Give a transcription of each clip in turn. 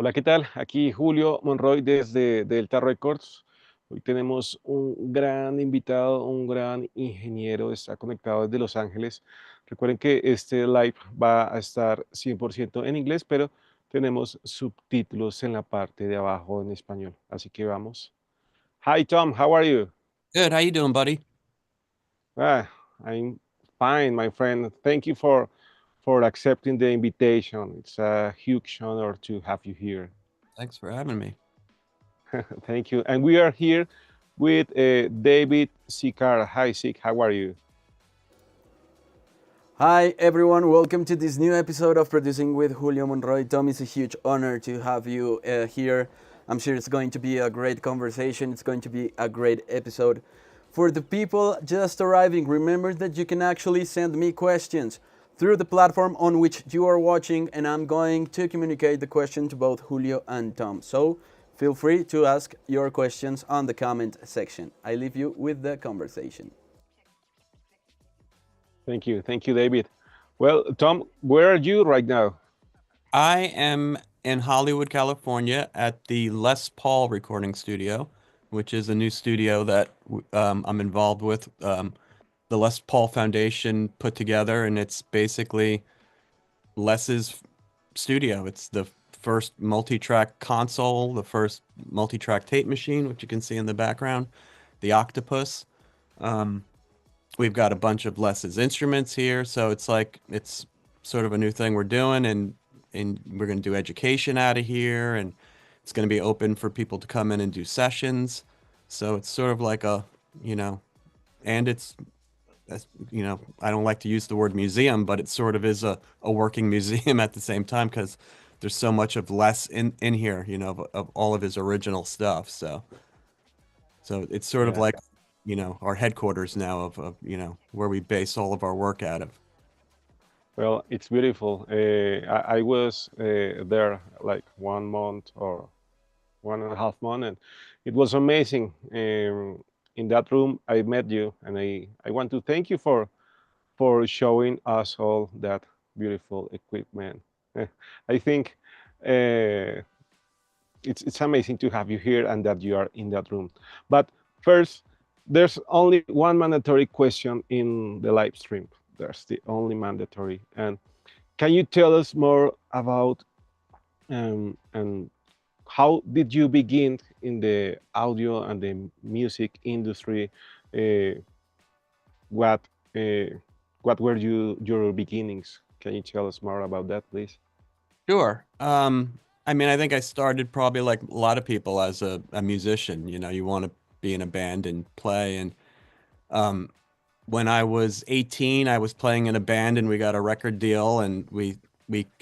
Hola, ¿qué tal? Aquí Julio Monroy desde Delta Records. Hoy tenemos un gran invitado, un gran ingeniero, está conectado desde Los Ángeles. Recuerden que este live va a estar 100% en inglés, pero tenemos subtítulos en la parte de abajo en español. Así que vamos. Hi Tom, how are you? Good. How you doing, buddy? Ah, I'm fine, my friend. Thank you for accepting the invitation. It's a huge honor to have you here. Thanks for having me. Thank you. And we are here with David Sikar. Hi, Sik. How are you? Hi everyone, welcome to this new episode of Producing with Julio Monroy. Tom, it's a huge honor to have you here. I'm sure it's going to be a great conversation, it's going to be a great episode. For the people just arriving, remember that you can actually send me questions through the platform on which you are watching, and I'm going to communicate the question to both Julio and Tom. So feel free to ask your questions on the comment section. I leave you with the conversation. Thank you. Thank you, David. Well, Tom, where are you right now? I am in Hollywood, California at the Les Paul Recording Studio, which is a new studio that I'm involved with. The Les Paul Foundation put together, and it's basically Les's studio. It's the first multi-track console, the first multi-track tape machine, which you can see in the background, the Octopus. Um, we've got a bunch of Les's instruments here, so it's sort of a new thing we're doing, and we're going to do education out of here, and it's going to be open for people to come in and do sessions. So it's sort of like a, you know, and it's I don't like to use the word museum, but it sort of is a working museum at the same time because there's so much of Les in here, of all of his original stuff. So it's sort of Yeah. like, our headquarters now of where we base all of our work out of. Well, it's beautiful. I was there like 1 month or 1.5 months, and it was amazing. In that room, I met you, and I want to thank you for showing us all that beautiful equipment. I think uh, it's amazing to have you here and that you are in that room. But first, there's only one mandatory question in the live stream. There's the only mandatory. And can you tell us more about and how did you begin in the audio and the music industry? Uh, what uh, what were your beginnings? Can you tell us more about that, please? Sure. I mean, I think I started probably like a lot of people as a musician. You want to be in a band and play. And um, when I was 18, I was playing in a band and we got a record deal. And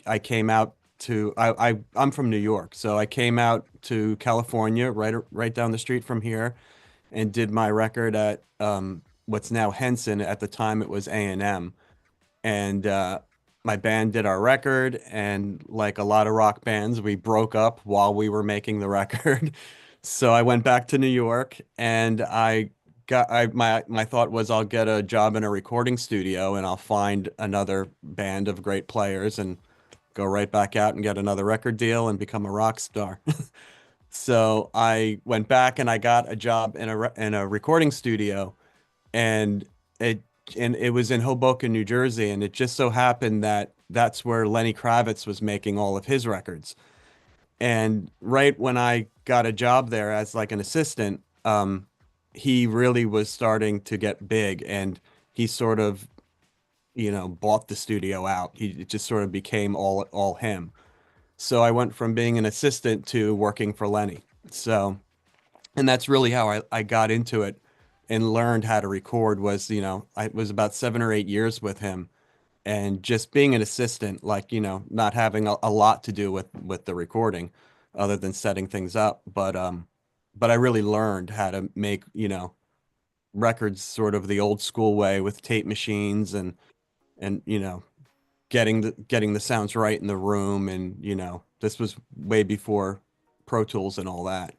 I came out to, I'm from New York. So I came out to California, right down the street from here, and did my record at what's now Henson. At the time, it was A&M, and my band did our record, and like a lot of rock bands, we broke up while we were making the record. So I went back to New York, and my thought was I'll get a job in a recording studio and I'll find another band of great players and go right back out and get another record deal and become a rock star. So I went back and I got a job in a recording studio, and it it was in Hoboken, New Jersey, and it just so happened that that's where Lenny Kravitz was making all of his records. And right when I got a job there as like an assistant, he really was starting to get big, and he sort of, bought the studio out. It just sort of became all him. So I went from being an assistant to working for Lenny. So, and that's really how I got into it and learned how to record. Was, I was about 7 or 8 years with him, and just being an assistant, like, not having a lot to do with the recording other than setting things up. But I really learned how to make, records sort of the old school way with tape machines, and getting the sounds right in the room. And this was way before Pro Tools and all that.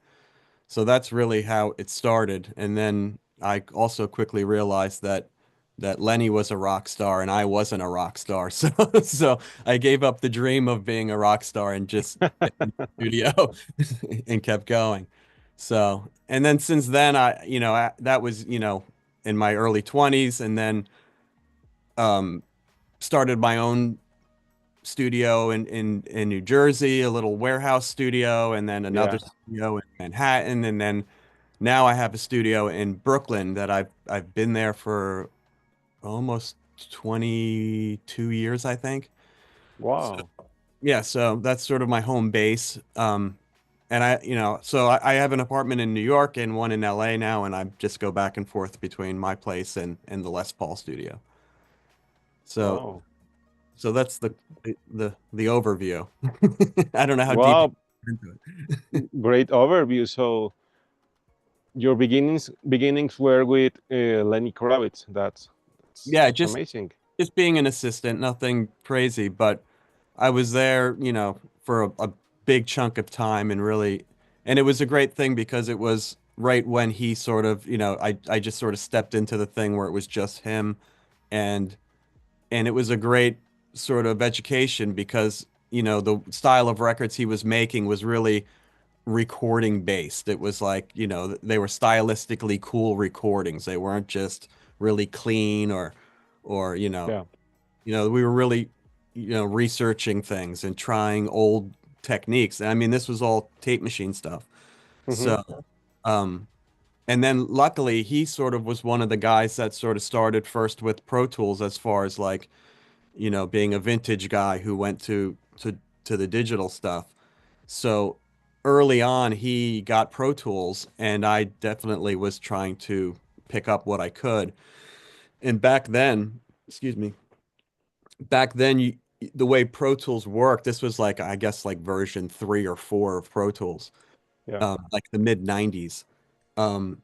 So that's really how it started. And then I also quickly realized that that Lenny was a rock star and I wasn't a rock star. So so I gave up the dream of being a rock star and just get in the studio and kept going. So, and then since then that was, in my early 20s, and then um started my own studio in New Jersey, a little warehouse studio, and then another Yeah. studio in Manhattan, and then now I have a studio in Brooklyn that I've been there for almost 22 years, I think. So, Wow. yeah, so that's sort of my home base. And I have an apartment in New York and one in LA now, and I just go back and forth between my place and the Les Paul studio. So Wow. so that's the overview. I don't know how deep Wow. you're into it. Great overview. So your beginnings were with Lenny Kravitz. Yeah, That's amazing. just being an assistant, nothing crazy, but I was there, for a big chunk of time, and it was a great thing because it was right when he sort of, I just sort of stepped into the thing where it was just him, and it was a great sort of education because, the style of records he was making was really recording based. It was like, they were stylistically cool recordings. They weren't just really clean or, Yeah. we were really, researching things and trying old techniques. I mean, this was all tape machine stuff. Mm-hmm. So, um, and then luckily he sort of was one of the guys that sort of started first with Pro Tools as far as like, being a vintage guy who went to the digital stuff. So early on, he got Pro Tools, and I definitely was trying to pick up what I could. And back then, excuse me, back then, the way Pro Tools worked, this was like, I guess, like version 3 or 4 of Pro Tools, Yeah. like the mid 90s. Um,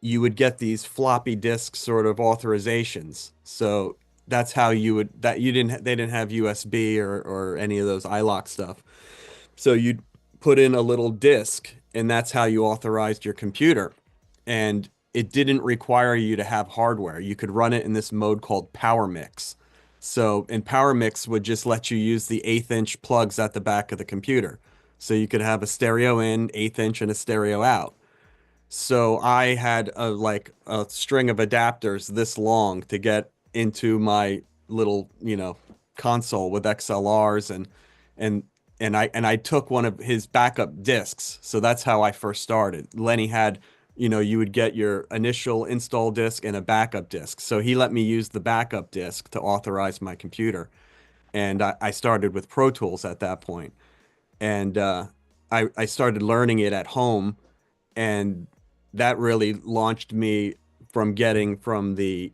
you would get these floppy disk sort of authorizations. So that's how they didn't have USB or any of those iLok stuff. So you'd put in a little disk, and that's how you authorized your computer. And it didn't require you to have hardware. You could run it in this mode called Power Mix. So, and Power Mix would just let you use the 1/8 inch plugs at the back of the computer. So you could have a stereo in, 1/8 inch, and a stereo out. So I had like a string of adapters this long to get into my little, console with XLRs, and I took one of his backup discs. So that's how I first started. Lenny had, you would get your initial install disc and a backup disc. So he let me use the backup disc to authorize my computer. And I started with Pro Tools at that point. And I started learning it at home, and that really launched me from getting from the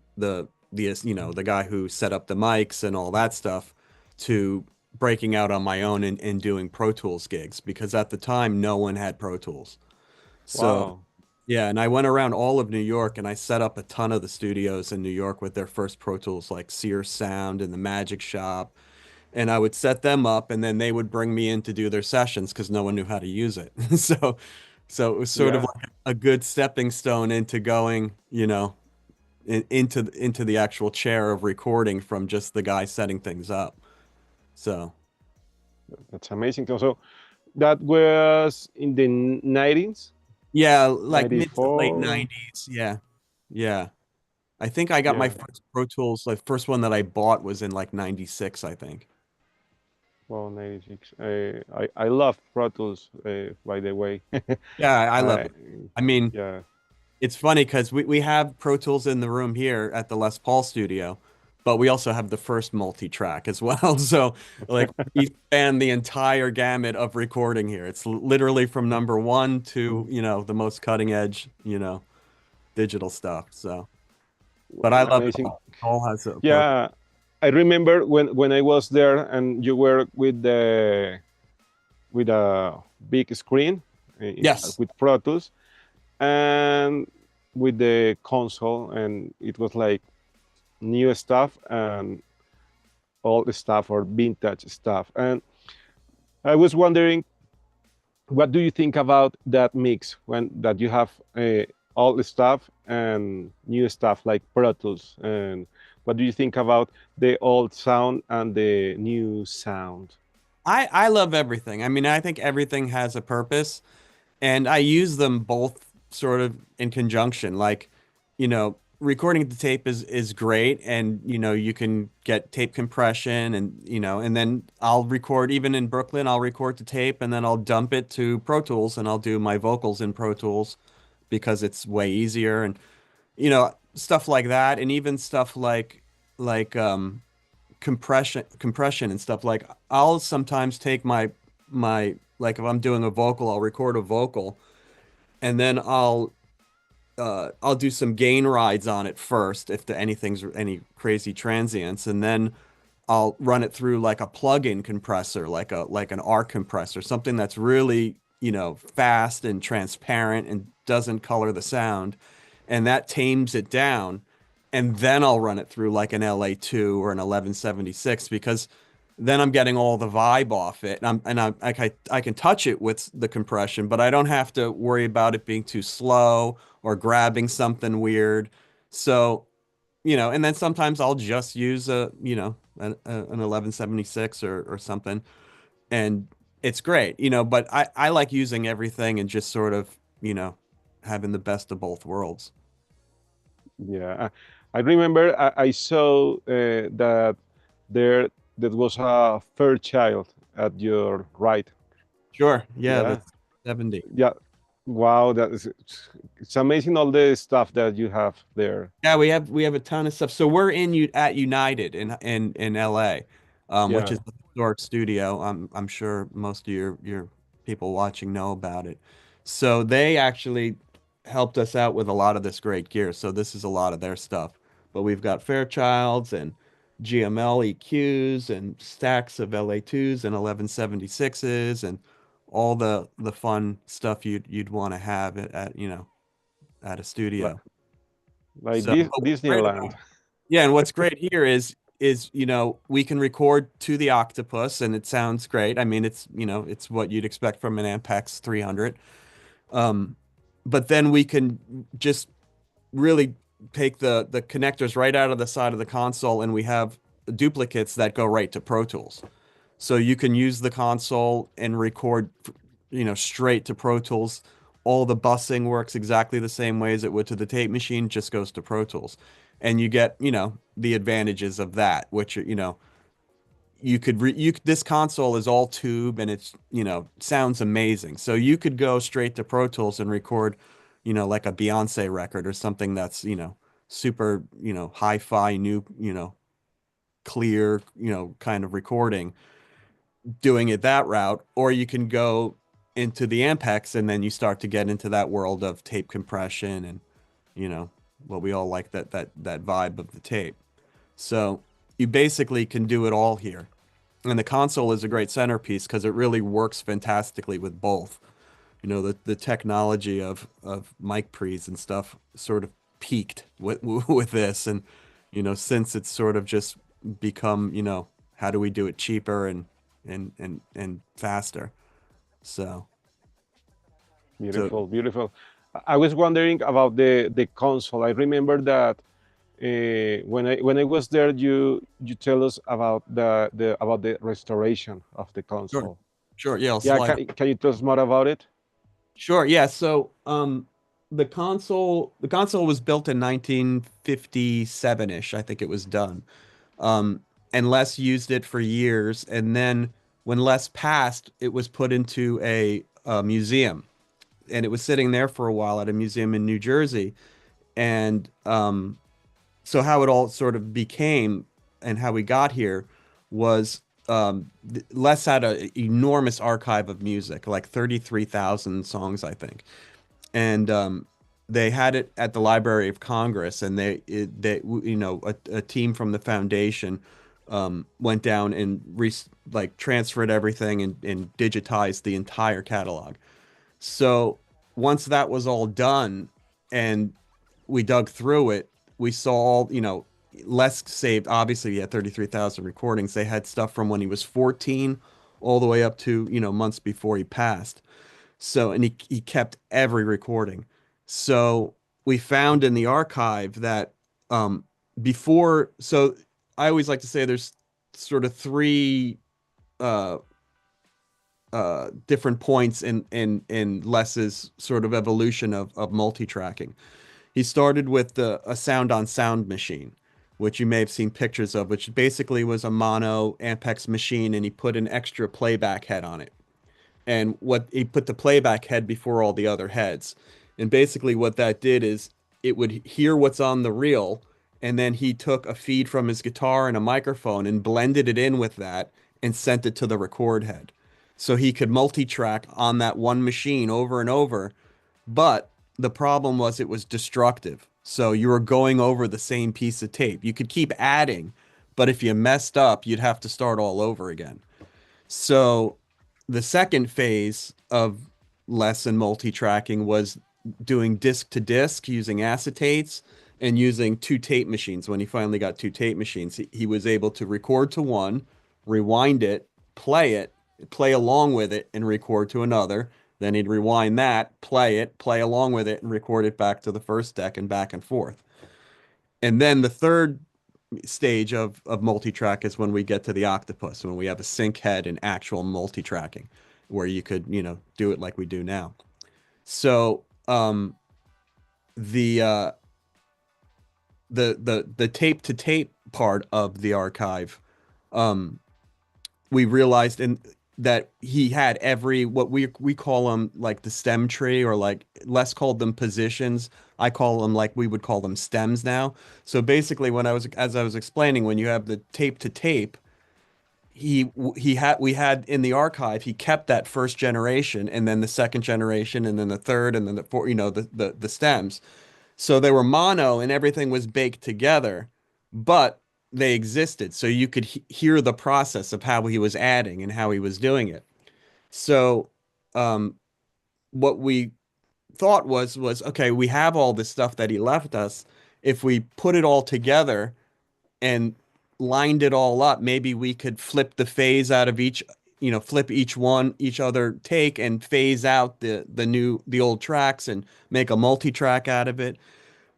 guy who set up the mics and all that stuff to breaking out on my own and doing Pro Tools gigs, because at the time no one had Pro Tools. So Wow. yeah, and I went around all of New York and I set up a ton of the studios in New York with their first Pro Tools, like Sears Sound and the Magic Shop, and I would set them up, and then they would bring me in to do their sessions because no one knew how to use it. So it was sort of Yeah. like a good stepping stone into going, into the actual chair of recording from just the guy setting things up. So That's amazing. So that was in the 90s, yeah, like mid to late 94. 90s. Yeah. Yeah. I think I got my Yeah. first Pro Tools, like first one that I bought was in like 96, I think. Well, 96. I love Pro Tools, by the way. Yeah, I love I, it. I mean, yeah. it's funny because we have Pro Tools in the room here at the Les Paul studio, but we also have the first multi-track as well. So like we span the entire gamut of recording here. It's literally from number one to, the most cutting edge, digital stuff. So, but I love it Amazing. all. It all has a purpose. Yeah. I remember when I was there and you were with a big screen, Yes. with Pro Tools and with the console, and it was like new stuff and all the stuff or vintage stuff. And I was wondering, what do you think about that mix when that you have old stuff and new stuff like Pro Tools. And what do you think about the old sound and the new sound? I love everything. I mean, I think everything has a purpose, and I use them both sort of in conjunction. Like, recording the tape is great, and you can get tape compression, and and then I'll record even in Brooklyn. I'll record the tape, and then I'll dump it to Pro Tools, and I'll do my vocals in Pro Tools because it's way easier, and stuff like that, and even stuff like compression and stuff. Like, I'll sometimes take my like, if I'm doing a vocal, I'll record a vocal, and then I'll do some gain rides on it first if anything's any crazy transients, and then I'll run it through like a plug-in compressor, like an arc compressor, something that's really, fast and transparent and doesn't color the sound, and that tames it down. And then I'll run it through like an LA2 or an 1176, because then I'm getting all the vibe off it. I can touch it with the compression, but I don't have to worry about it being too slow or grabbing something weird. So, and then sometimes I'll just use an 1176 or something, and it's great, but I like using everything and just sort of, having the best of both worlds. Yeah, I remember I saw that that was a Fairchild at your right. Sure. Yeah, Yeah, that's 70. yeah. Wow, that is it's amazing all the stuff that you have there. Yeah, we have a ton of stuff. So we're at United in LA, which Yeah, is the historic studio. I'm sure most of your people watching know about it. So they actually helped us out with a lot of this great gear. So this is a lot of their stuff. But we've got Fairchilds and GML EQs and stacks of LA2s and 1176s and all the fun stuff you'd want to have at a like studio. like So, this but what's great Disneyland. about Yeah, and what's great here is we can record to the octopus and it sounds great. I mean, it's what you'd expect from an Ampex 300. Um, but then we can just really take the connectors right out of the side of the console, and we have duplicates that go right to Pro Tools. So you can use the console and record, straight to Pro Tools. All the busing works exactly the same way as it would to the tape machine, just goes to Pro Tools. And you get, the advantages of that, which, this console is all tube and it's, sounds amazing. So you could go straight to Pro Tools and record, like a Beyonce record or something that's, super, hi-fi, new, clear, kind of recording, doing it that route, or you can go into the Ampex and then you start to get into that world of tape compression and, what we all like, that vibe of the tape. So you basically can do it all here. And the console is a great centerpiece because it really works fantastically with both. The technology of mic pre's and stuff sort of peaked with with this, and since it's sort of just become, how do we do it cheaper and faster. So so Beautiful, beautiful. I was wondering about the console. I remember that when I was there, you tell us about the restoration of the sure, console. sure, yeah, I'll Yeah, slide. can you tell us more about it? Sure, yeah. So, the console was built in 1957-ish. I think it was done. Um, and Les used it for years, and then when Les passed, it was put into a museum, and it was sitting there for a while at a museum in New Jersey. And so how it all sort of became and how we got here was, Les had an enormous archive of music, like 33,000 songs, I think, and they had it at the Library of Congress, and a team from the foundation went down and like transferred everything and digitized the entire catalog. So once that was all done and we dug through it, we saw, Les saved, obviously he had 33,000 recordings. They had stuff from when he was 14 all the way up to, months before he passed. So, and he kept every recording. So we found in the archive that before, so I always like to say there's sort of three uh, different points in Les's sort of evolution of multi-tracking. He started with a sound on sound machine, which you may have seen pictures of, which basically was a mono Ampex machine, and he put an extra playback head on it. And what he put the playback head before all the other heads. And basically what that did is it would hear what's on the reel, and then he took a feed from his guitar and a microphone and blended it in with that and sent it to the record head. So he could multi-track on that one machine over and over, but the problem was it was destructive. So you were going over the same piece of tape. You could keep adding, but if you messed up, you'd have to start all over again. So the second phase of lesson multi-tracking was doing disc to disc using acetates and using two tape machines. When he finally got two tape machines, he was able to record to one, rewind it, play along with it, and record to another. Then he'd rewind that, play along with it, and record it back to the first deck and back and forth. And then the third stage of multi-track is when we get to the octopus, when we have a sync head and actual multi-tracking, where you could, do it like we do now. So the tape to tape part of the archive, we realized that he had what we call them like the stem tree, or like Les called them positions. I call them, like we would call them, stems now. So basically, as I was explaining, when you have the tape to tape, we had in the archive, he kept that first generation, and then the second generation, and then the third, and then the fourth, the stems. So they were mono and everything was baked together, but they existed. So you could hear the process of how he was adding and how he was doing it. So what we thought was, okay, we have all this stuff that he left us. If we put it all together and lined it all up, maybe we could flip the phase out of each, flip each other take and phase out the old tracks and make a multi-track out of it.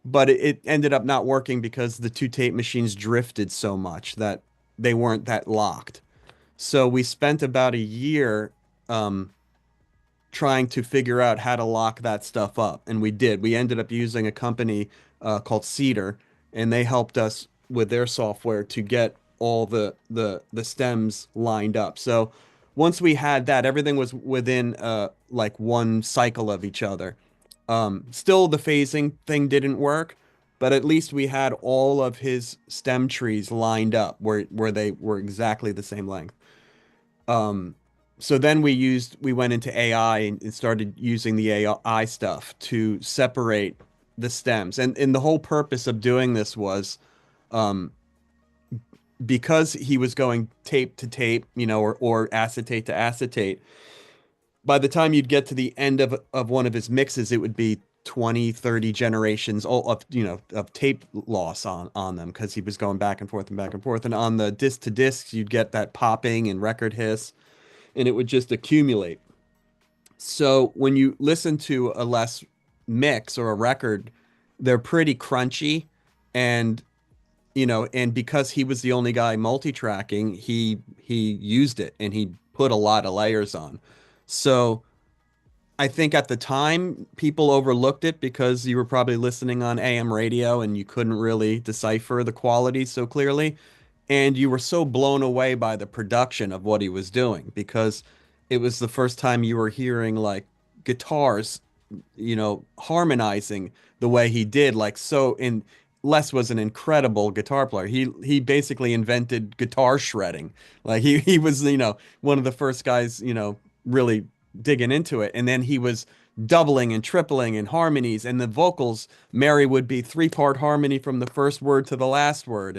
But it ended up not working because the two tape machines drifted so much that they weren't that locked. So we spent about a year trying to figure out how to lock that stuff up. And we did. We ended up using a company called Cedar, and they helped us with their software to get all the stems lined up. So once we had that, everything was within like one cycle of each other. Still, the phasing thing didn't work, but at least we had all of his stem trees lined up where they were exactly the same length. So then we went into AI and started using the AI stuff to separate the stems. And the whole purpose of doing this was, because he was going tape to tape, or acetate to acetate. By the time you'd get to the end of one of his mixes, it would be 20, 30 generations of tape loss on them, because he was going back and forth and back and forth. And on the disc to discs, you'd get that popping and record hiss, and it would just accumulate. So when you listen to a Les mix or a record, they're pretty crunchy, and because he was the only guy multi-tracking, he used it and he put a lot of layers on. So I think at the time people overlooked it because you were probably listening on AM radio and you couldn't really decipher the quality so clearly. And you were so blown away by the production of what he was doing, because it was the first time you were hearing like guitars, harmonizing the way he did. Like, so in Les was an incredible guitar player. He basically invented guitar shredding. Like he was, one of the first guys, really digging into it. And then he was doubling and tripling in harmonies, and the vocals, Mary would be 3-part harmony from the first word to the last word.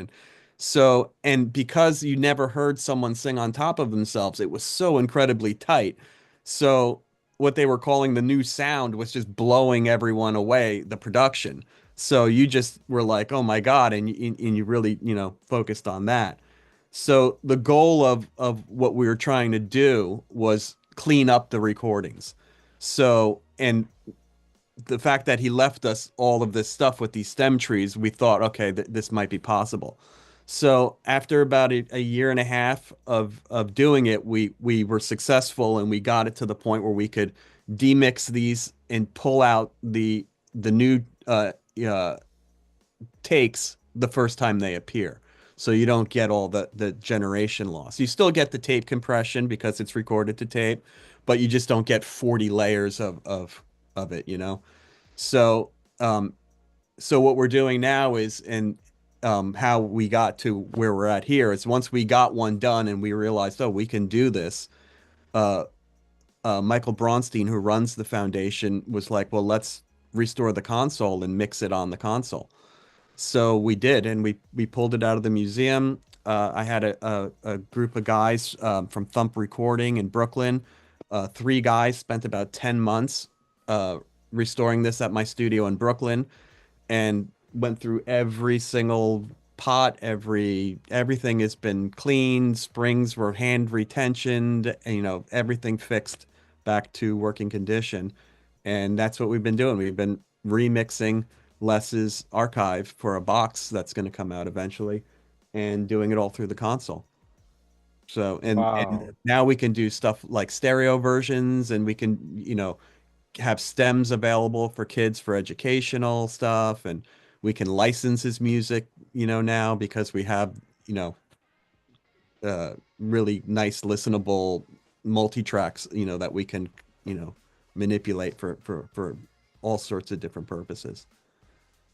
And because you never heard someone sing on top of themselves, it was so incredibly tight. So what they were calling the new sound was just blowing everyone away, the production. So you just were like, oh my God. And you really, focused on that. So the goal of what we were trying to do was clean up the recordings. So, and the fact that he left us all of this stuff with these stem trees, we thought, okay, this might be possible. So after about a year and a half of doing it, we were successful and we got it to the point where we could demix these and pull out the new uh, takes the first time they appear. So you don't get all the generation loss. You still get the tape compression because it's recorded to tape, but you just don't get 40 layers of it, you know? So um so what we're doing now is, and how we got to where we're at here is, once we got one done and we realized, oh, we can do this, uh Michael Bronstein, who runs the foundation, was like, well, let's restore the console and mix it on the console. So we did, and we pulled it out of the museum. I had a group of guys from Thump Recording in Brooklyn. Three guys spent about 10 months restoring this at my studio in Brooklyn, and went through every single pot, everything has been cleaned, springs were hand retentioned, and, you know, everything fixed back to working condition. And that's what we've been doing. We've been remixing Les's archive for a box that's going to come out eventually, and doing it all through the console. So, and Wow. now we can do stuff like stereo versions, and we can, you know, have stems available for kids for educational stuff, and we can license his music, you know, now because we have, you know, really nice listenable multi-tracks, you know, that we can, you know, manipulate for all sorts of different purposes.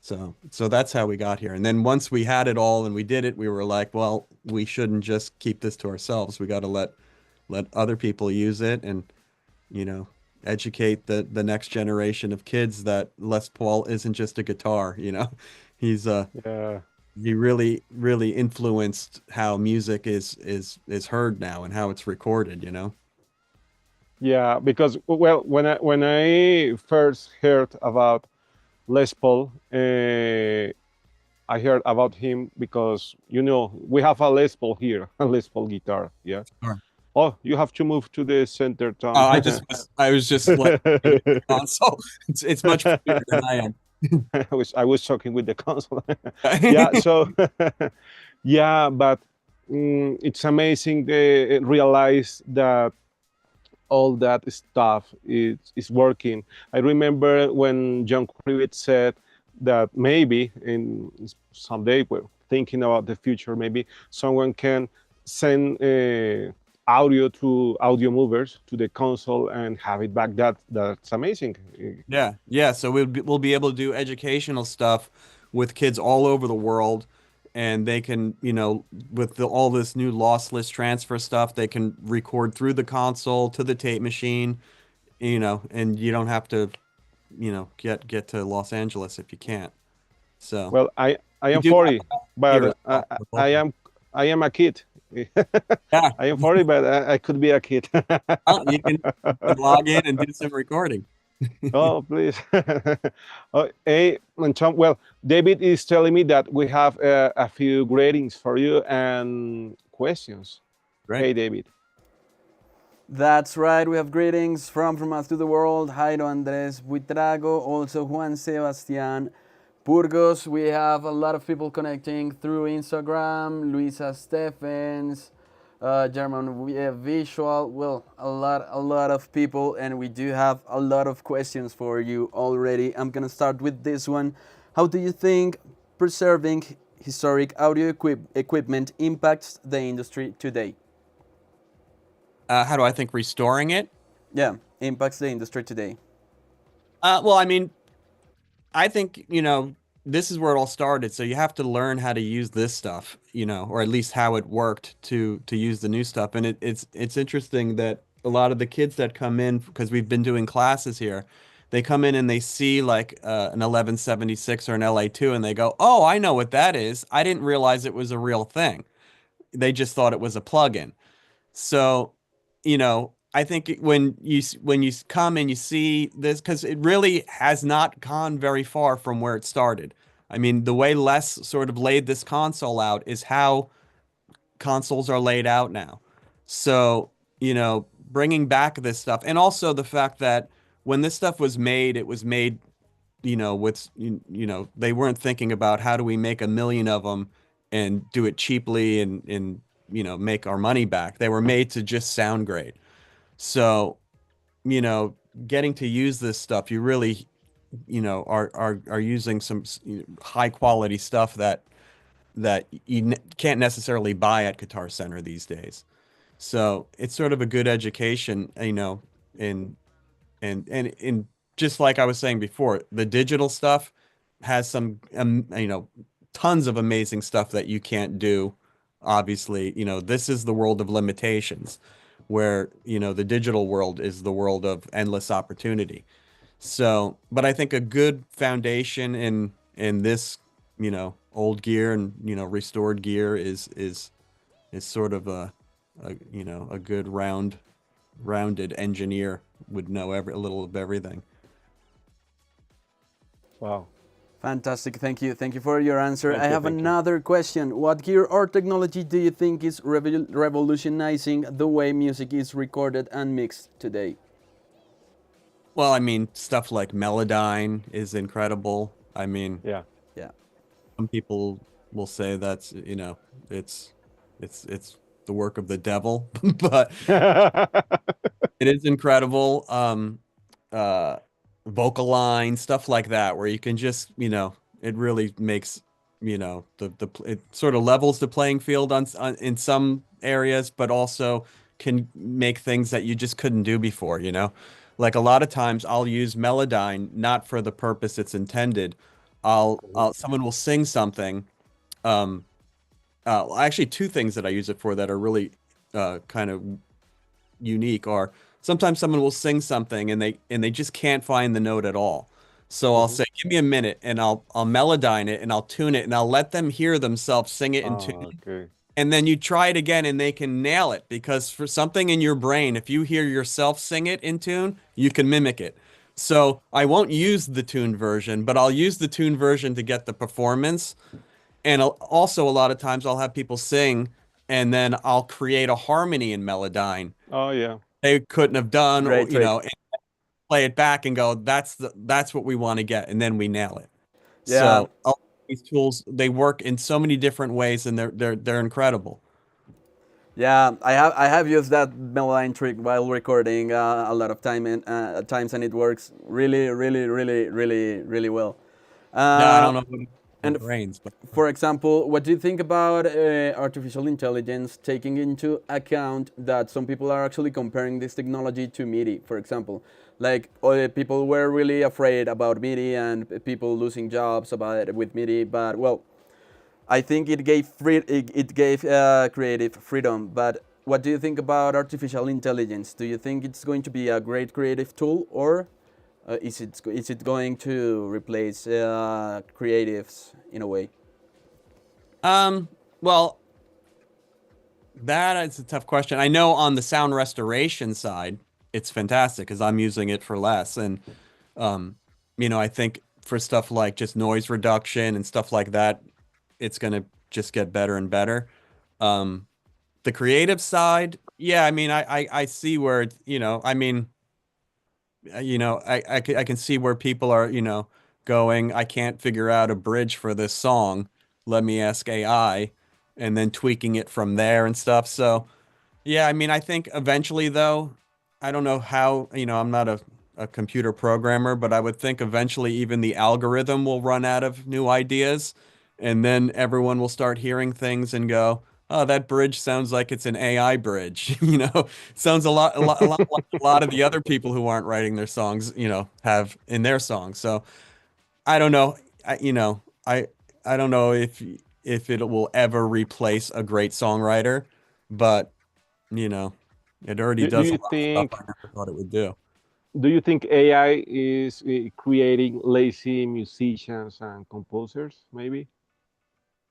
So that's how we got here. And then once we had it all and we did it, we were like, well, we shouldn't just keep this to ourselves. We got to let other people use it, and, you know, educate the next generation of kids that Les Paul isn't just a guitar, you know. He's Yeah. he really influenced how music is heard now and how it's recorded, you know. Yeah, because well, when I first heard about Les Paul, I heard about him because we have a Les Paul here, a Les Paul guitar. Yeah. Sure. Oh, you have to move to the center, Oh, Tom. I was just like the console. It's much bigger than I am. I was talking with the console. Yeah. So yeah, but it's amazing to realize that all that stuff is working. I remember when John Kravitz said that maybe in someday we're thinking about the future, maybe someone can send audio to audio movers to the console and have it back. That's amazing. Yeah, yeah. So we'll be able to do educational stuff with kids all over the world, and they can, you know, with all this new lossless transfer stuff, they can record through the console to the tape machine, you know, and you don't have to, you know, get to Los Angeles if you can't. So Well, I we am do have 40, here as but well. I am a kid. Yeah, I am 40, but I could be a kid. well, you can log in and do some recording. Oh, please. Oh, hey, and Tom, well, David is telling me that we have a few greetings for you and questions. Great. Hey, David. That's right, we have greetings from us to the world. Hi to Andres Buitrago, also Juan Sebastian Burgos. We have a lot of people connecting through Instagram. Luisa Stephens, German Visual. Well, a lot of people, and we do have a lot of questions for you already. I'm gonna start with this one. How do you think preserving historic audio equipment impacts the industry today? How do I think restoring it? Yeah, impacts the industry today. Well, I mean, I think, you know, this is where it all started. So you have to learn how to use this stuff, you know, or at least how it worked to use the new stuff. And it's interesting that a lot of the kids that come in, because we've been doing classes here, they come in and they see like an 1176 or an LA2, and they go, "Oh, I know what that is. I didn't realize it was a real thing. They just thought it was a plugin." So, you know, I think when you come and you see this, because it really has not gone very far from where it started. I mean, the way Les sort of laid this console out is how consoles are laid out now. So, you know, bringing back this stuff, and also the fact that when this stuff was made, it was made with they weren't thinking about how do we make 1 million of them and do it cheaply and make our money back. They were made to just sound great. So, you know, getting to use this stuff, you really, are using some high quality stuff that you can't necessarily buy at Guitar Center these days. So it's sort of a good education, in and just like I was saying before, the digital stuff has some, tons of amazing stuff that you can't do. Obviously, this is the world of limitations, where, the digital world is the world of endless opportunity. So, but I think a good foundation in this, old gear and, restored gear is sort of a good rounded engineer would know a little of everything. Wow. Fantastic. Thank you. Thank you for your answer. Thank I you. have Thank you. another question. What gear or technology do you think is revolutionizing the way music is recorded and mixed today? Well, I mean, stuff like Melodyne is incredible. I mean, Yeah. Yeah. some people will say that's, it's it's the work of the devil, but it is incredible. Uh, Vocal line, stuff like that, where you can just, it really makes, it sort of levels the playing field on in some areas, but also can make things that you just couldn't do before. Like a lot of times I'll use Melodyne not for the purpose it's intended. Someone will sing something. Um, Actually, two things that I use it for that are really kind of unique are sometimes someone will sing something and they just can't find the note at all. So I'll Mhm. say, "Give me a minute," and I'll melodyne it and I'll tune it and I'll let them hear themselves sing it in tune. Okay. And then you try it again and they can nail it because for something in your brain, if you hear yourself sing it in tune, you can mimic it. So I won't use the tuned version, but I'll use the tuned version to get the performance. And also, a lot of times I'll have people sing and then I'll create a harmony in Melodyne Oh yeah. they couldn't have done, or Great trick. and play it back and go, that's what we want to get, and then we nail it. Yeah. So all these tools, they work in so many different ways, and they're incredible. Yeah, I have used that melodyne trick while recording a lot of times, and it works really, really, really, really, really well. Yeah, I Uh, don't know what my and brains, but For example, what do you think about artificial intelligence taking into account that some people are actually comparing this technology to MIDI, for example? Like, people were really afraid about MIDI and people losing jobs about it with MIDI, but well, I think it gave creative freedom. But what do you think about artificial intelligence? Do you think it's going to be a great creative tool, or is it going to replace creatives in a way? well, that is a tough question. I know on the sound restoration side, it's fantastic because I'm using it for less, and um, I think for stuff like just noise reduction and stuff like that, it's gonna just get better and better. Um, the creative side, yeah, I mean, I see where it's, I mean, I can see where people are, going, I can't figure out a bridge for this song. Let me ask AI, and then tweaking it from there and stuff. So, yeah, I mean, I think eventually, though, I don't know how, I'm not a computer programmer, but I would think eventually even the algorithm will run out of new ideas. And then everyone will start hearing things and go, oh, that bridge sounds like it's an AI bridge. Sounds a lot like a lot of the other people who aren't writing their songs, have in their songs. So I don't know. I don't know if it will ever replace a great songwriter, but you know, it already Do does a you lot of stuff I think never thought it would do. AI is creating lazy musicians and composers? Maybe.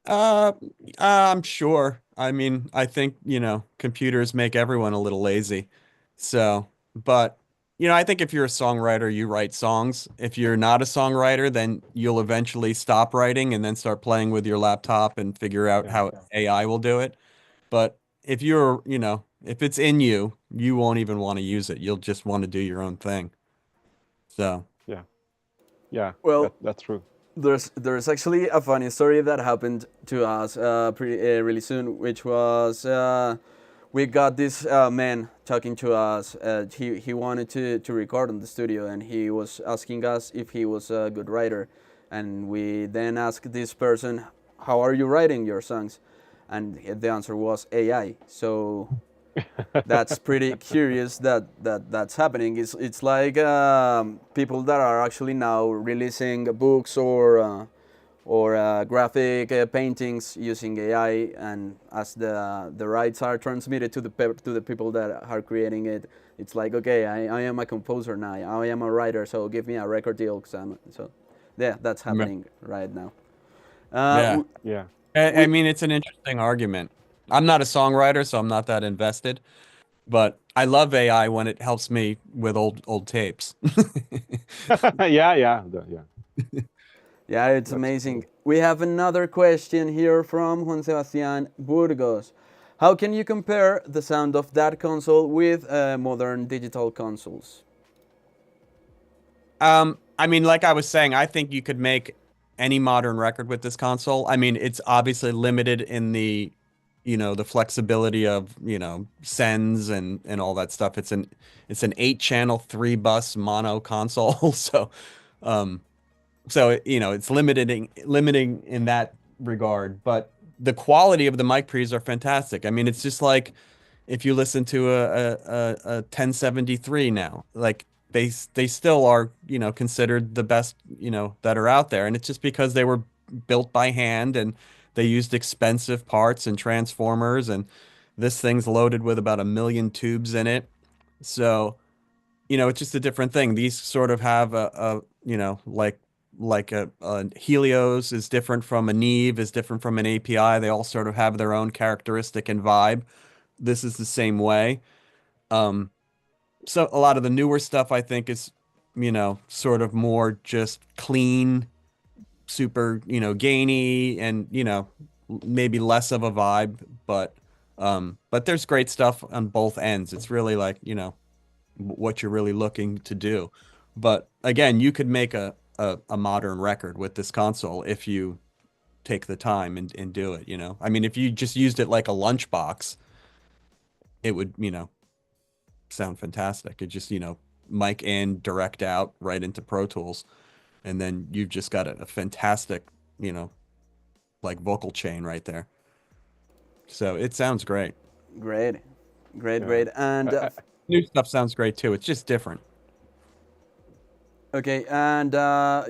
Uh, I'm sure. I mean, I think, computers make everyone a little lazy. So, but, I think if you're a songwriter, you write songs. If you're not a songwriter, then you'll eventually stop writing and then start playing with your laptop and figure out Yeah. how AI will do it. But if you're, if it's in you, you won't even want to use it. You'll just want to do your own thing. So, Yeah. Yeah, Well, that's true. there's actually a funny story that happened to us really soon, which was we got this man talking to us. He wanted to record in the studio, and he was asking us if he was a good writer, and we then asked this person, "How are you writing your songs?" And the answer was AI. So that's pretty curious that's happening. It's like people that are actually now releasing books or graphic paintings using AI, and as the rights are transmitted to the people that are creating it, it's like, okay, I am a composer now, I am a writer, so give me a record deal. So yeah, that's Yeah. happening right now. Yeah. Yeah. I mean, it's an interesting argument. I'm not a songwriter, so I'm not that invested, but I love AI when it helps me with old tapes. Yeah, yeah, yeah. Yeah, it's That's amazing. cool. We have another question here from Juan Sebastián Burgos. How can you compare the sound of that console with modern digital consoles? I mean, like I was saying, I think you could make any modern record with this console. I mean, it's obviously limited in the, the flexibility of, sends and all that stuff. It's an 8-channel 3-bus mono console. Um, it's limiting in that regard, but the quality of the mic pre's are fantastic. I mean, it's just like if you listen to a 1073 now, like they still are, considered the best, that are out there. And it's just because they were built by hand and they used expensive parts and transformers, and this thing's loaded with about 1 million tubes in it. So, it's just a different thing. These sort of have like a Helios is different from a Neve, is different from an API. They all sort of have their own characteristic and vibe. This is the same way. Um, so a lot of the newer stuff I think is, sort of more just clean, super, gainy, and, maybe less of a vibe, but there's great stuff on both ends. It's really like, what you're really looking to do. But again, you could make a modern record with this console if you take the time and do it, I mean, if you just used it like a lunchbox, it would, sound fantastic. It just, mic in, direct out right into Pro Tools. And then you've just got a fantastic, like vocal chain right there. So it sounds great. Great, great, Yeah. great. And New stuff sounds great too. It's just different. okay, and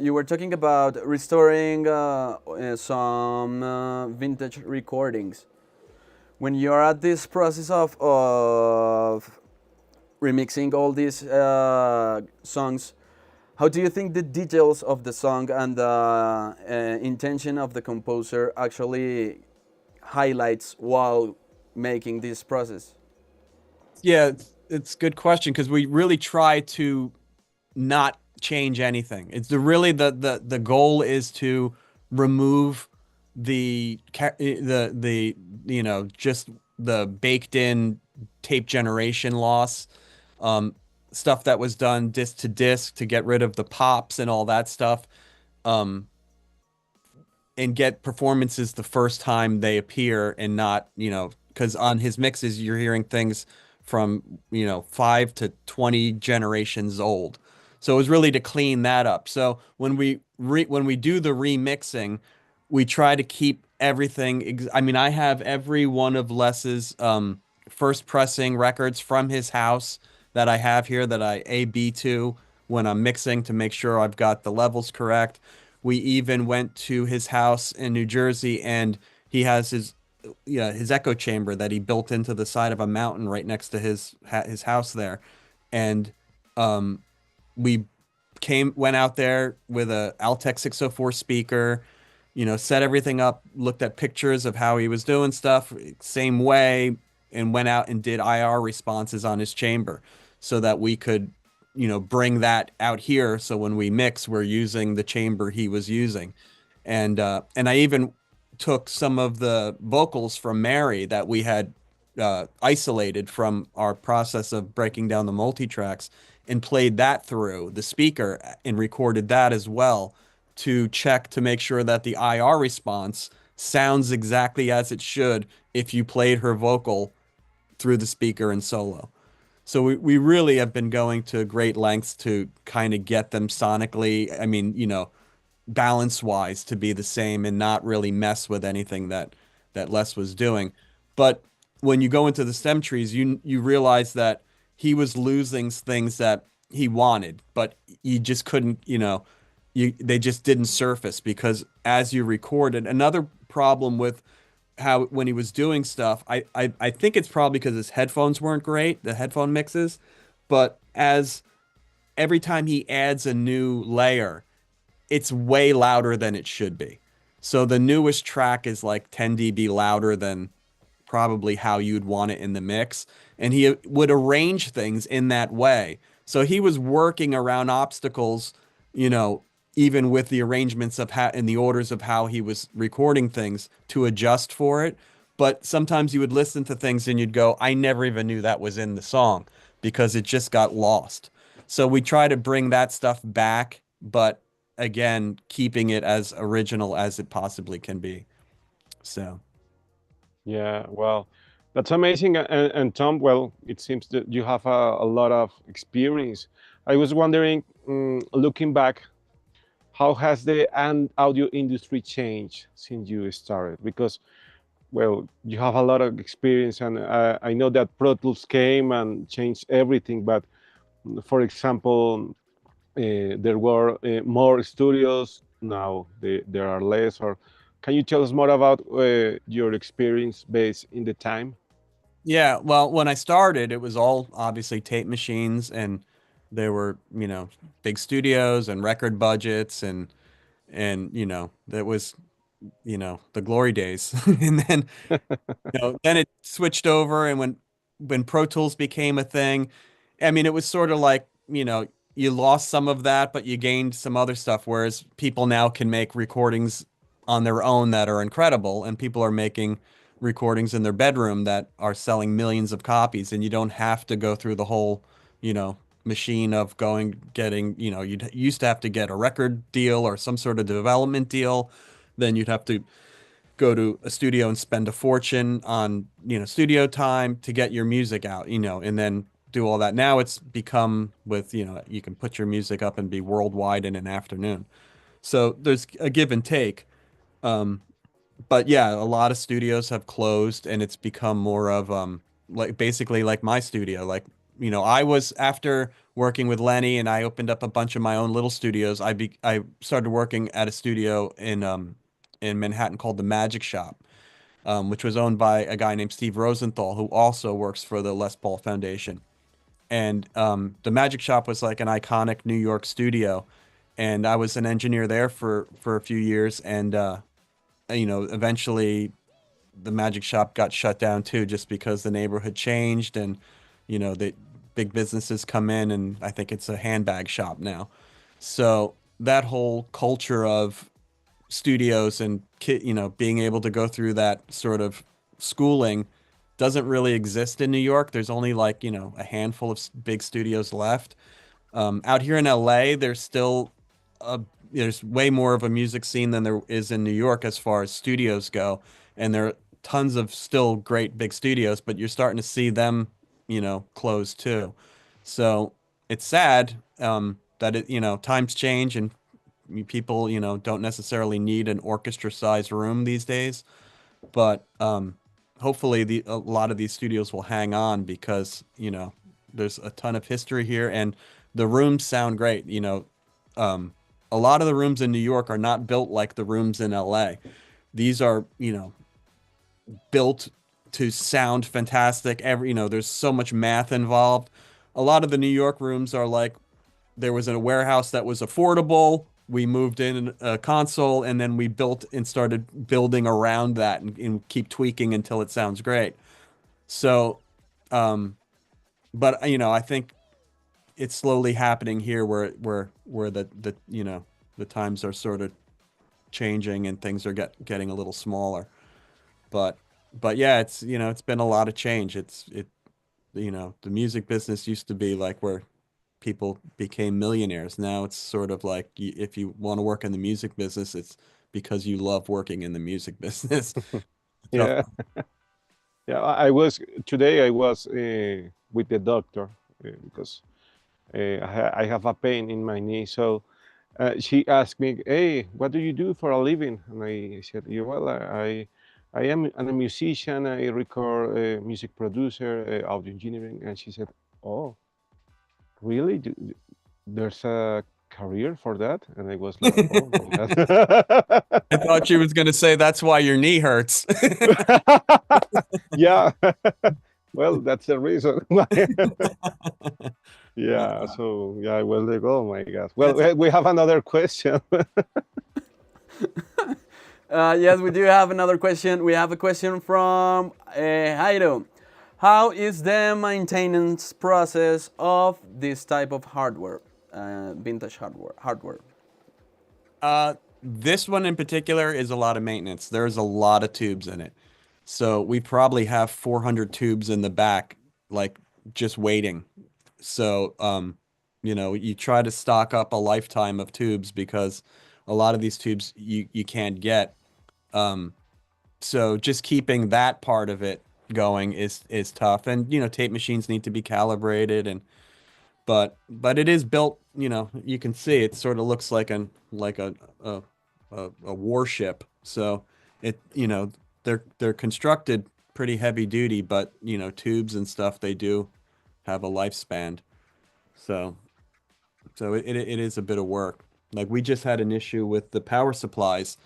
you were talking about restoring some vintage recordings. When you're at this process of remixing all these songs, how do you think the details of the song and the intention of the composer actually highlights while making this process? Yeah, it's a good question because we really try to not change anything. It's the goal is to remove the just the baked in tape generation loss, um, stuff that was done disc to disc to get rid of the pops and all that stuff, um, and get performances the first time they appear, and not, because on his mixes you're hearing things from 5 to 20 generations old. So it was really to clean that up. So when we do the remixing, we try to keep everything. I mean, I have every one of Les's first pressing records from his house that I have here that I A/B to when I'm mixing to make sure I've got the levels correct. We even went to his house in New Jersey, and he has his echo chamber that he built into the side of a mountain right next to his house there. And we went out there with a Altec 604 speaker, set everything up, looked at pictures of how he was doing stuff, same way, and went out and did IR responses on his chamber so that we could, bring that out here. So when we mix, we're using the chamber he was using. And I even took some of the vocals from Mary that we had isolated from our process of breaking down the multi-tracks and played that through the speaker and recorded that as well to check to make sure that the IR response sounds exactly as it should if you played her vocal through the speaker and solo. So we really have been going to great lengths to kind of get them sonically, I mean, balance wise to be the same and not really mess with anything that Les was doing. But when you go into the stem trees, you realize that he was losing things that he wanted, but you just couldn't, they just didn't surface because as you recorded, another problem with how when he was doing stuff, I think it's probably because his headphones weren't great, the headphone mixes, but as every time he adds a new layer, it's way louder than it should be. So the newest track is like 10 dB louder than probably how you'd want it in the mix. And he would arrange things in that way. So he was working around obstacles, you know, even with the arrangements of how and the orders of how he was recording things to adjust for it. But sometimes you would listen to things and you'd go, I never even knew that was in the song because it just got lost. So we try to bring that stuff back, but again, keeping it as original as it possibly can be. So, Yeah, well, that's amazing. And Tom, well, it seems that you have a lot of experience. I was wondering, looking back, how has the audio industry changed since you started? Because, well, you have a lot of experience, and I know that Pro Tools came and changed everything. But, for example, there were more studios. Now there are less. Or can you tell us more about your experience based in the time? yeah, well, when I started, it was all obviously tape machines and there were, big studios and record budgets and that was, the glory days. And then, then it switched over and when Pro Tools became a thing, I mean, it was sort of like, you lost some of that, but you gained some other stuff. Whereas people now can make recordings on their own that are incredible, and people are making recordings in their bedroom that are selling millions of copies, and you don't have to go through the whole, machine of getting, you used to have to get a record deal or some sort of development deal. Then you'd have to go to a studio and spend a fortune on, studio time to get your music out, and then do all that. Now it's become with, you can put your music up and be worldwide in an afternoon. So there's a give and take. Um, but yeah, a lot of studios have closed and it's become more of like basically like my studio. Like, I was after working with Lenny and I opened up a bunch of my own little studios. I started working at a studio in Manhattan called the Magic Shop, which was owned by a guy named Steve Rosenthal, who also works for the Les Paul Foundation. And the Magic Shop was like an iconic New York studio, and I was an engineer there for a few years, and eventually the Magic Shop got shut down too, just because the neighborhood changed, and the big businesses come in, and I think it's a handbag shop now. So that whole culture of studios and being able to go through that sort of schooling doesn't really exist in New York. There's only like, a handful of big studios left. Out here in LA, a, there's way more of a music scene than there is in New York as far as studios go. And there are tons of still great big studios, but you're starting to see them, close too. So it's sad that times change and people, don't necessarily need an orchestra-sized room these days. But hopefully a lot of these studios will hang on because, there's a ton of history here and the rooms sound great. A lot of the rooms in New York are not built like the rooms in LA. These are, built to sound fantastic. There's so much math involved. A lot of the New York rooms are like there was a warehouse that was affordable. We moved in a console and then we built and started building around that and keep tweaking until it sounds great. So, but I think it's slowly happening here where the times are sort of changing and things are getting a little smaller. But but yeah, it's it's been a lot of change. The music business used to be like where people became millionaires. Now it's sort of like if you want to work in the music business, it's because you love working in the music business. Tough. Yeah. Yeah, I was today. I was with the doctor because I have a pain in my knee. So she asked me, "Hey, what do you do for a living?" And I said, "Yeah, well, I am a musician. I record, music producer, audio engineering." And she said, "Oh, really? There's a career for that?" And I was like, "Oh my god." I thought she was going to say that's why your knee hurts. Yeah. Well, that's the reason. Yeah. So yeah, I was like, oh my god. Well, It's we have another question. Yes, we do have another question. We have a question from Jairo. How is the maintenance process of this type of hardware, vintage hardware? This one in particular is a lot of maintenance. There's a lot of tubes in it. So we probably have 400 tubes in the back, like just waiting. So, you try to stock up a lifetime of tubes because a lot of these tubes you can't get. Um, so just keeping that part of it going is tough. And, tape machines need to be calibrated and but it is built, you can see it sort of looks like a a warship. So it, they're constructed pretty heavy duty, but tubes and stuff they do have a lifespan. So it is a bit of work. Like we just had an issue with the power supplies.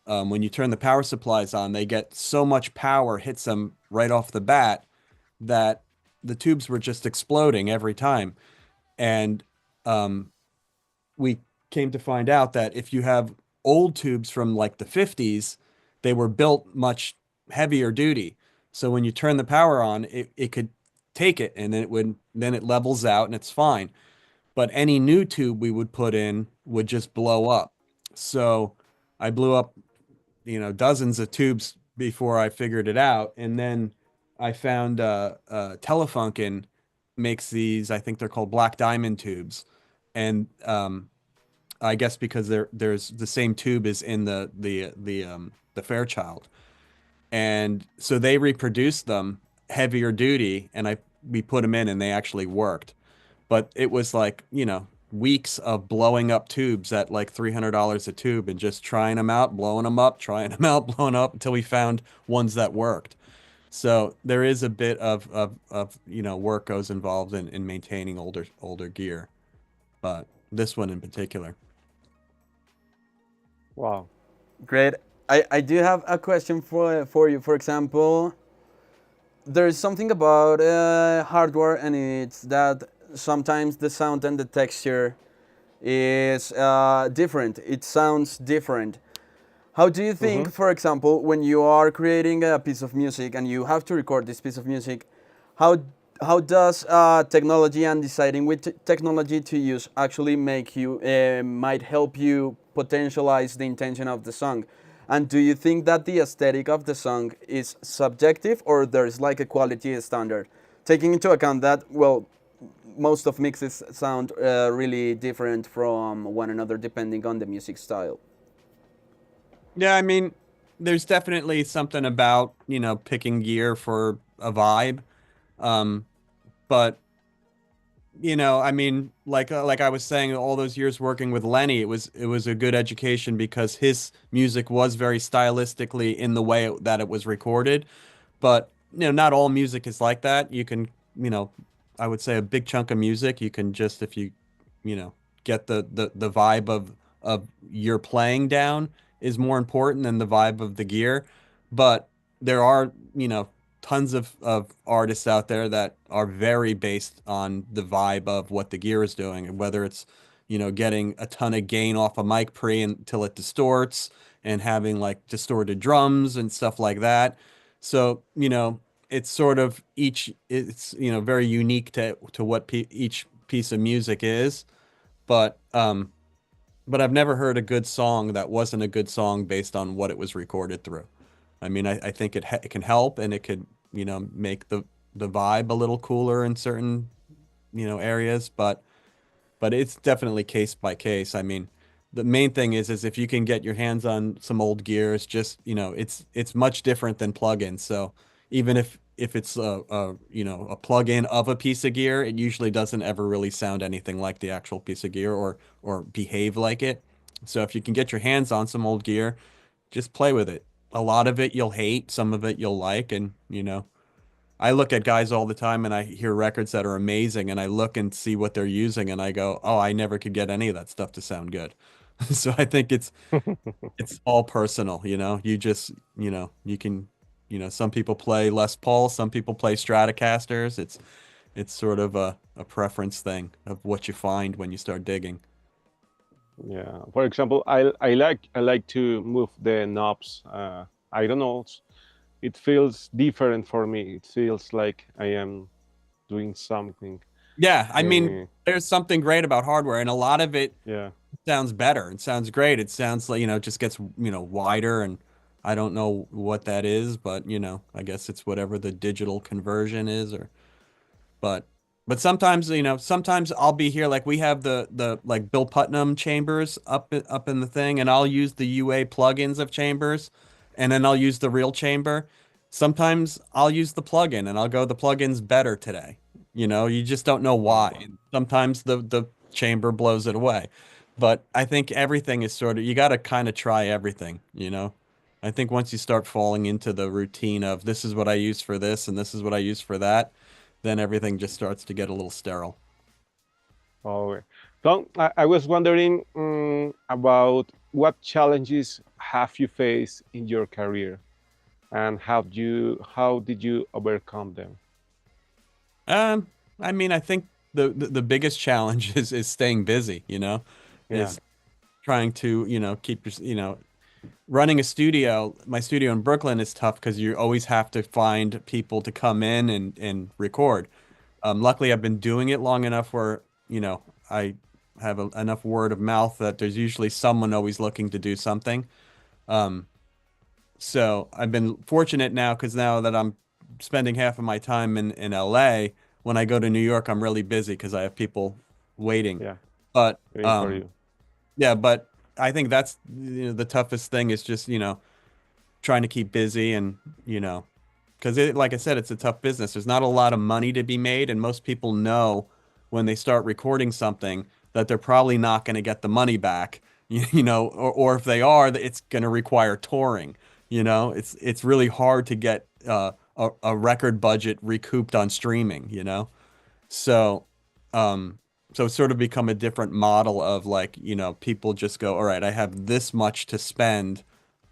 When you turn the power supplies on, they get so much power hits them right off the bat that the tubes were just exploding every time. And um, we came to find out that if you have old tubes from like the 50s, they were built much heavier duty. So when you turn the power on, it could take it and then it levels out and it's fine. But any new tube we would put in would just blow up. So I blew up, dozens of tubes before I figured it out. And then I found Telefunken makes these, I think they're called black diamond tubes. And I guess because there's the same tube as in the Fairchild. And so they reproduced them heavier duty and we put them in and they actually worked. But it was like, weeks of blowing up tubes at like $300 a tube and just trying them out, blowing them up, trying them out, blowing up until we found ones that worked. So there is a bit of work goes involved in maintaining older gear, but this one in particular. Wow. Great. I do have a question for you. For example, there's something about hardware, and it's that sometimes the sound and the texture is different. It sounds different. How do you think, for example, when you are creating a piece of music and you have to record this piece of music, how how does technology and deciding which technology to use actually make you might help you potentialize the intention of the song? And do you think that the aesthetic of the song is subjective or there's like a quality standard? Taking into account that, well, most of mixes sound really different from one another depending on the music style. Yeah, I mean, there's definitely something about, picking gear for a vibe. Um, but I mean, like I was saying, all those years working with Lenny, it was a good education because his music was very stylistically in the way that it was recorded. But not all music is like that. You can, I would say a big chunk of music, you can just if you, get the vibe of your playing down is more important than the vibe of the gear. But there are, tons of artists out there that are very based on the vibe of what the gear is doing, and whether it's, getting a ton of gain off a mic pre until it distorts and having like distorted drums and stuff like that. So, it's sort of it's, very unique to what each piece of music is. But I've never heard a good song that wasn't a good song based on what it was recorded through. I mean, I think it can help, and it could, make the vibe a little cooler in certain, areas, but it's definitely case by case. I mean, the main thing is if you can get your hands on some old gear, it's just, it's much different than plugins. So even if it's a plug-in of a piece of gear, it usually doesn't ever really sound anything like the actual piece of gear or behave like it. So if you can get your hands on some old gear, just play with it. A lot of it you'll hate, some of it you'll like, and I look at guys all the time and I hear records that are amazing and I look and see what they're using and I go, "Oh, I never could get any of that stuff to sound good." So I think it's all personal, You just, you can, some people play Les Paul, some people play Stratocasters. It's sort of a preference thing of what you find when you start digging. Yeah. For example, I like to move the knobs. I don't know. It feels different for me. It feels like I am doing something. Yeah, I mean, Uh, there's something great about hardware, and a lot of it yeah. sounds better. It sounds great. It sounds like, it just gets, wider, and I don't know what that is, but, I guess it's whatever the digital conversion is, but sometimes, sometimes I'll be here, like we have the like Bill Putnam chambers up in the thing, and I'll use the UA plugins of chambers, and then I'll use the real chamber. Sometimes I'll use the plugin and I'll go, the plugin's better today. You just don't know Oh, why. wow. And sometimes the chamber blows it away. But I think everything is sort of, you got to kind of try everything. I think once you start falling into the routine of this is what I use for this and this is what I use for that, then everything just starts to get a little sterile. Oh, okay. So I was wondering about what challenges have you faced in your career, and how did you overcome them? Um, I mean, I think the biggest challenge is staying busy, Yeah. is trying to, keep your, running a studio. My studio in Brooklyn is tough because you always have to find people to come in and record. Luckily, I've been doing it long enough where, I have enough word of mouth that there's usually someone always looking to do something. Um, so I've been fortunate now because now that I'm spending half of my time in LA, when I go to New York, I'm really busy because I have people waiting. Yeah. But Waiting for you. yeah, but I think that's the toughest thing is just trying to keep busy and because like I said, it's a tough business. There's not a lot of money to be made, and most people know when they start recording something that they're probably not going to get the money back. Or if they are, it's going to require touring. It's really hard to get a record budget recouped on streaming. So, um, so it's sort of become a different model of like, people just go, all right, I have this much to spend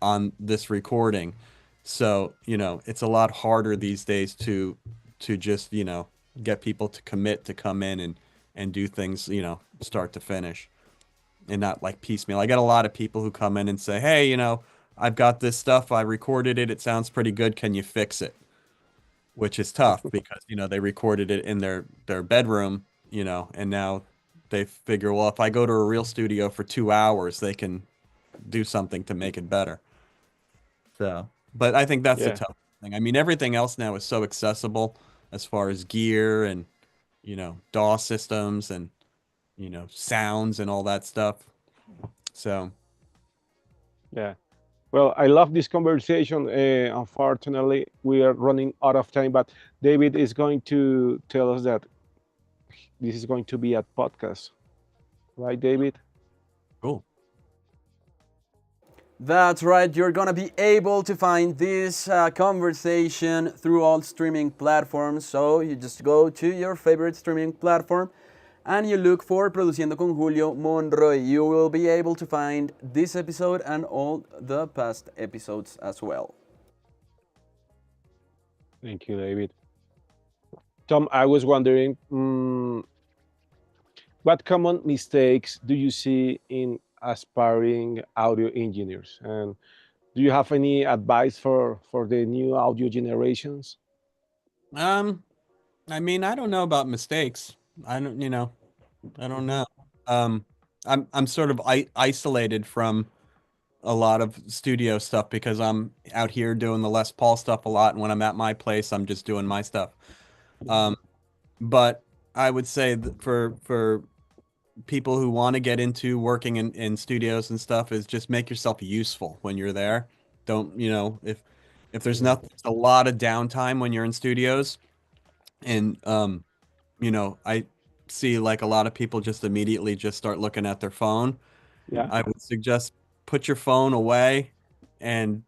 on this recording. So, it's a lot harder these days to just, get people to commit to come in and do things, start to finish and not like piecemeal. I get a lot of people who come in and say, "Hey, I've got this stuff. I recorded it. It sounds pretty good. Can you fix it?" Which is tough because, they recorded it in their bedroom, and now they figure, well, if I go to a real studio for 2 hours, they can do something to make it better. So, but I think that's the Yeah. tough thing. I mean, everything else now is so accessible as far as gear and, DAW systems and, sounds and all that stuff. So, Yeah. Well, I love this conversation. Unfortunately, we are running out of time, but David is going to tell us that this is going to be a podcast, right, David? cool. That's right, you're gonna be able to find this conversation through all streaming platforms. So you just go to your favorite streaming platform and you look for Produciendo con Julio Monroy. You will be able to find this episode and all the past episodes as well. Thank you, David. Tom, I was wondering, what common mistakes do you see in aspiring audio engineers? And do you have any advice for the new audio generations? Um, I mean, I don't know about mistakes. I don't Mhm. know. Um, I'm sort of isolated from a lot of studio stuff because I'm out here doing the Les Paul stuff a lot, and when I'm at my place, I'm just doing my stuff. Um, but I would say that for people who want to get into working in studios and stuff is just make yourself useful when you're there. Don't, if there's Yeah. nothing, a lot of downtime when you're in studios, and I see like a lot of people just immediately just start looking at their phone. Yeah. I would suggest put your phone away and,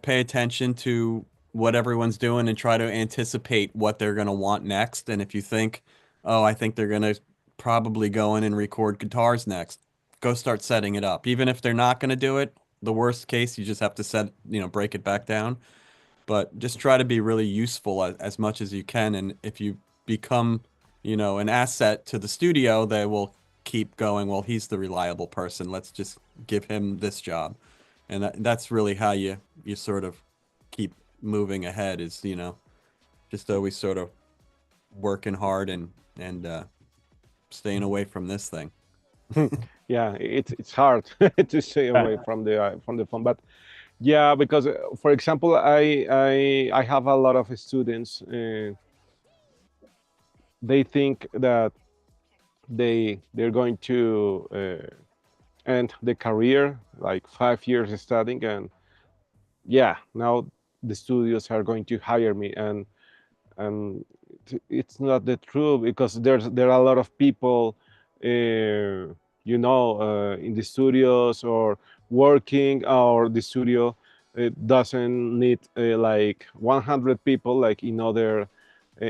pay attention to what everyone's doing and try to anticipate what they're going to want next. And if you think, oh, I think they're going to probably go in and record guitars next, go start setting it up. Even if they're not going to do it, the worst case, you just have to break it back down. But just try to be really useful as much as you can. And if you become, an asset to the studio, they will keep going, well, he's the reliable person. Let's just give him this job. And that's really how you sort of keep moving ahead is, just always sort of working hard and staying away from this thing. Yeah, it's hard to stay away from the phone, but yeah, because for example, I have a lot of students. They think that they're going to end the career like 5 years studying, and yeah, now the studios are going to hire me, and it's not the truth because there are a lot of people, in the studios or working, or the studio doesn't need like 100 people like in other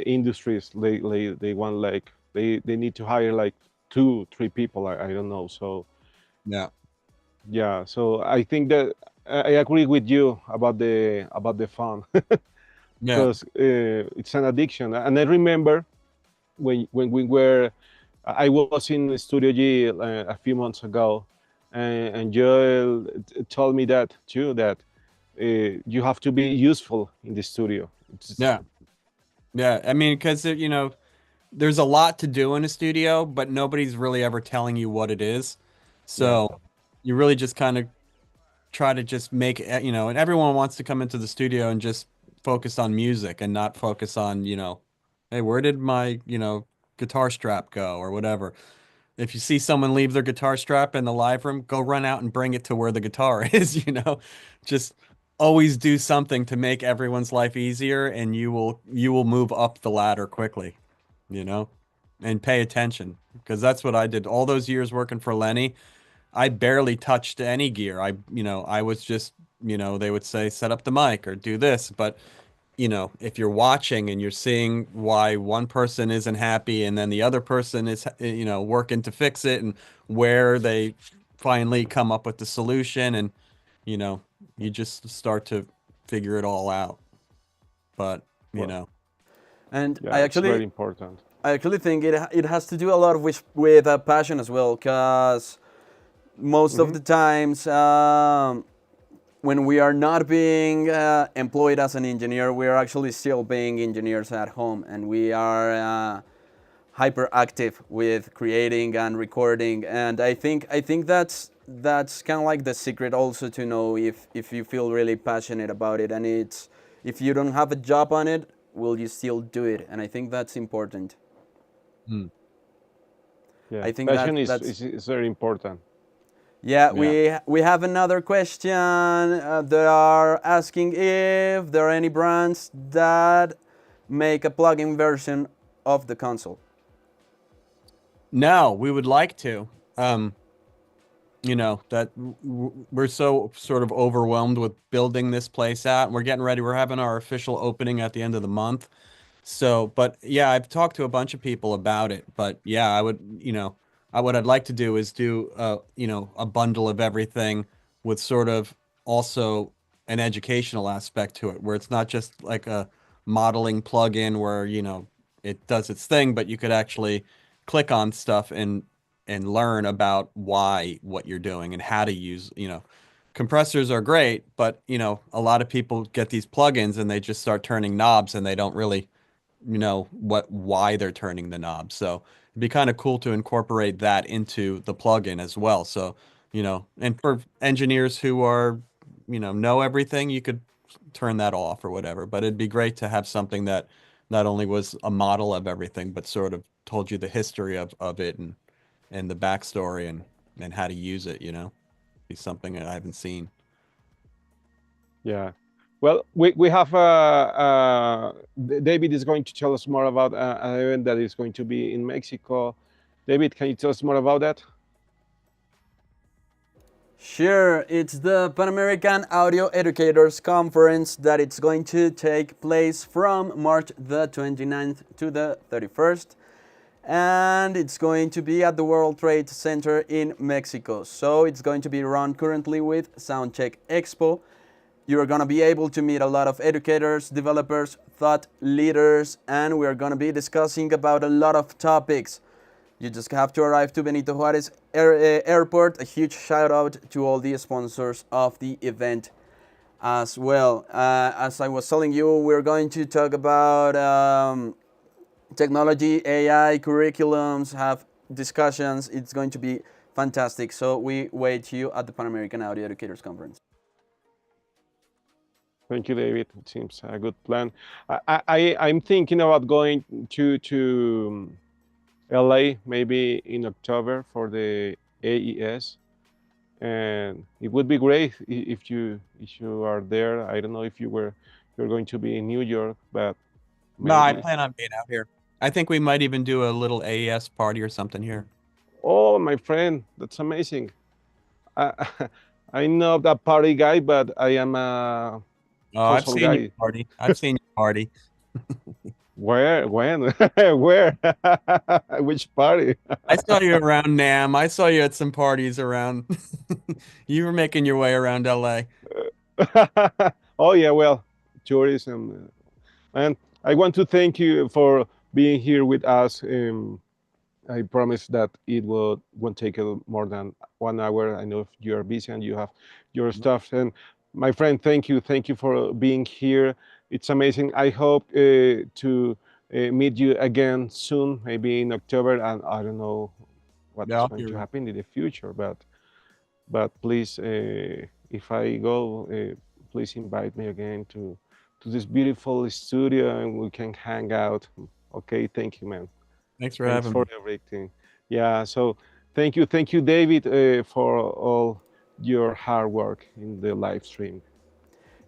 industries. They want like they need to hire like 2 3 people. I don't know. So Yeah. yeah, so I think that I agree with you about the fun. Yeah. Because it's an addiction. And I remember when we were, I was in Studio G a few months ago, and Joel told me that too, that you have to be useful in the studio. Yeah. Yeah. I mean, because, there's a lot to do in a studio, but nobody's really ever telling you what it is. Yeah, So you really just kind of try to just make it, and everyone wants to come into the studio and just focus on music and not focus on, hey, where did my, guitar strap go or whatever. If you see someone leave their guitar strap in the live room, go run out and bring it to where the guitar is, Just always do something to make everyone's life easier and you will move up the ladder quickly, you know, and pay attention because that's what I did all those years working for Lenny. I barely touched any gear. I was just, they would say set up the mic or do this, but if you're watching and you're seeing why one person isn't happy and then the other person is, working to fix it and where they finally come up with the solution and, you know, you just start to figure it all out. But, well, And yeah, it's very important. I actually think it has to do a lot with passion as well, because most of Hmm. the times when we are not being employed as an engineer, we are actually still being engineers at home, and we are hyperactive with creating and recording. And I think that's kind of like the secret also to know if you feel really passionate about it, and it's if you don't have a job on it, will you still do it? And I think that's important. mm, Yeah, I think that passion is, that's is very important. yeah. yeah. We have another question. They are asking if there are any brands that make a plug-in version of the console. No, we would like to. That we're so sort of overwhelmed with building this place out. We're getting ready. We're having our official opening at the end of the month. So, but yeah, I've talked to a bunch of people about it. But yeah, I would, what I'd like to do is do, a bundle of everything with sort of also an educational aspect to it, where it's not just like a modeling plugin where, it does its thing, but you could actually click on stuff and learn about why what you're doing and how to use, compressors are great, but a lot of people get these plugins and they just start turning knobs and they don't really why they're turning the knob. So it'd be kind of cool to incorporate that into the plugin as well. So you know, and for engineers who are, you know everything, you could turn that off or whatever. But it'd be great to have something that not only was a model of everything, but sort of told you the history of it and the backstory and how to use it, you know, be something that I haven't seen. Yeah. Well, we have David is going to tell us more about an event that is going to be in Mexico. David, can you tell us more about that? Sure, it's the Pan American Audio Educators Conference that it's going to take place from March the 29th to the 31st. And it's going to be at the World Trade Center in Mexico. So it's going to be run currently with Soundcheck Expo. You're going to be able to meet a lot of educators, developers, thought leaders, and we're going to be discussing about a lot of topics. You just have to arrive to Benito Juarez Airport. A huge shout out to all the sponsors of the event as well. As I was telling you, we're going to talk about technology, AI, curriculums, have discussions. It's going to be fantastic. So we wait you at the Pan American Audio Educators Conference. Thank you, David. It seems a good plan. I'm thinking about going to LA maybe in October for the AES, and it would be great if you are there. I don't know if you're going to be in New York, but No, I maybe. plan on being out here. I think we might even do a little AES party or something here. Oh, my friend, that's amazing. I, I'm not a party guy, but I am a Oh, I've console seen you guy. party. I've seen you party. Where? When? Where? Which party? I saw you around NAM. I saw you at some parties around. You were making your way around LA. Oh yeah, well, tourism, and I want to thank you for being here with us. I promise that it won't take more than 1 hour. I know if you are busy and you have your stuff. And my friend, thank you for being here. It's amazing. I hope to meet you again soon, maybe in October. And I don't know what is Yeah, going to happen in the future, but please, if I go, please invite me again to this beautiful studio and we can hang out. Okay, thank you, man. thanks for Thanks having for me. everything. Yeah, so thank you, David, for all your hard work in the live stream.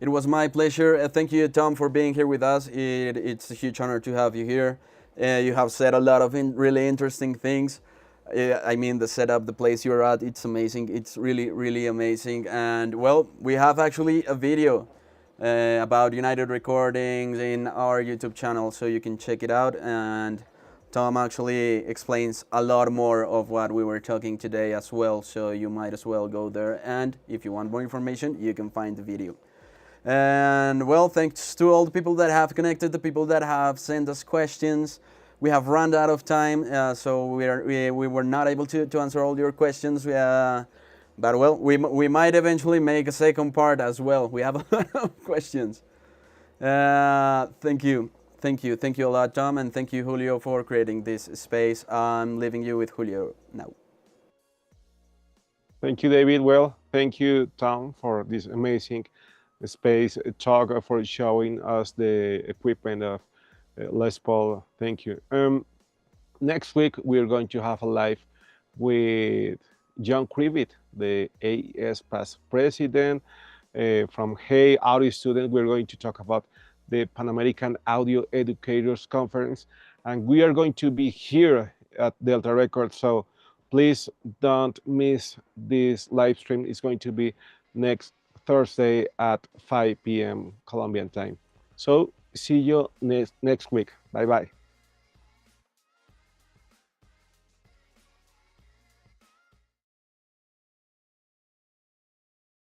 It was my pleasure. Thank you, Tom, for being here with us. It's a huge honor to have you here. You have said a lot of really interesting things. I mean, the setup, the place you're at, it's amazing. It's really, really amazing. And well, we have actually a video about United Recordings in our YouTube channel, so you can check it out. And Tom actually explains a lot more of what we were talking today as well, so you might as well go there. And if you want more information, you can find the video. And well, thanks to all the people that have connected, the people that have sent us questions. We have run out of time, so we were not able to answer all your questions. But well, we might eventually make a second part as well. We have a lot of questions. Thank you a lot, Tom, and thank you, Julio, for creating this space. I'm leaving you with Julio now. Thank you, David. Well, thank you, Tom, for this amazing space talk, for showing us the equipment of Les Paul. Thank you. Next week, we're going to have a live with John Kravitz, the AES past president. From Hey Audio Student, we're going to talk about the Pan American Audio Educators Conference, and we are going to be here at Delta Records. So please don't miss this live stream. It's going to be next Thursday at 5 p.m. Colombian time. So see you next week. Bye bye.